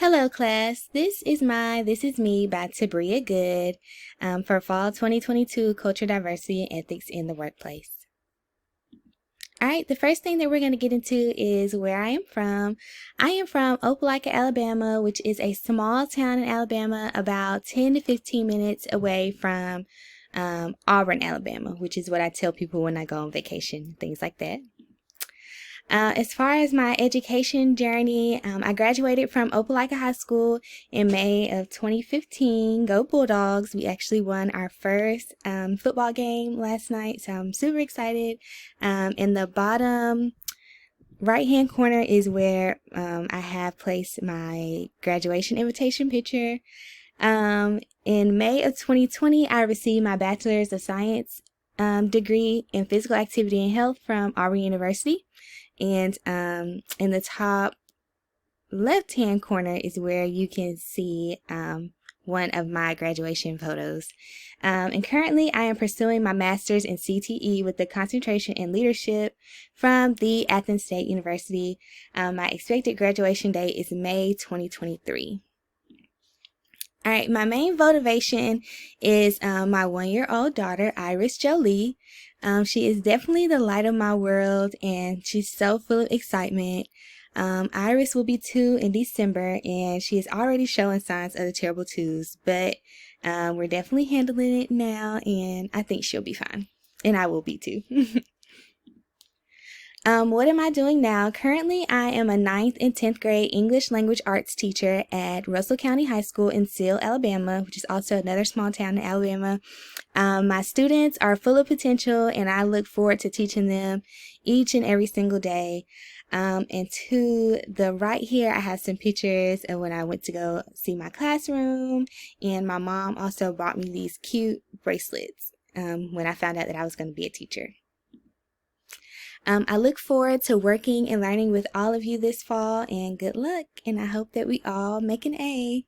Hello, class. This is Me by Tabria Goode for Fall 2022 Culture, Diversity, and Ethics in the Workplace. All right, the first thing that we're going to get into is where I am from. I am from Opelika, Alabama, which is a small town in Alabama about 10 to 15 minutes away from Auburn, Alabama, which is what I tell people when I go on vacation, things like that. As far as my education journey, I graduated from Opelika High School in May of 2015. Go Bulldogs! We actually won our first football game last night, so I'm super excited. In the bottom right-hand corner is where I have placed my graduation invitation picture. In May of 2020, I received my Bachelor's of Science degree in Physical Activity and Health from Auburn University. And in the top left-hand corner is where you can see one of my graduation photos. And currently I am pursuing my master's in CTE with the concentration in leadership from the Athens State University. My expected graduation date is May 2023. All right, my main motivation is my 1-year-old daughter, Iris Jolie. She is definitely the light of my world, and she's so full of excitement. Iris will be 2 in December, and she is already showing signs of the terrible twos, but we're definitely handling it now, and I think she'll be fine, and I will be too. What am I doing now? Currently, I am a 9th and 10th grade English language arts teacher at Russell County High School in Seal, Alabama, which is also another small town in Alabama. My students are full of potential, and I look forward to teaching them each and every single day. And to the right here, I have some pictures of when I went to go see my classroom, and my mom also bought me these cute bracelets when I found out that I was going to be a teacher. I look forward to working and learning with all of you this fall, and good luck, and I hope that we all make an A.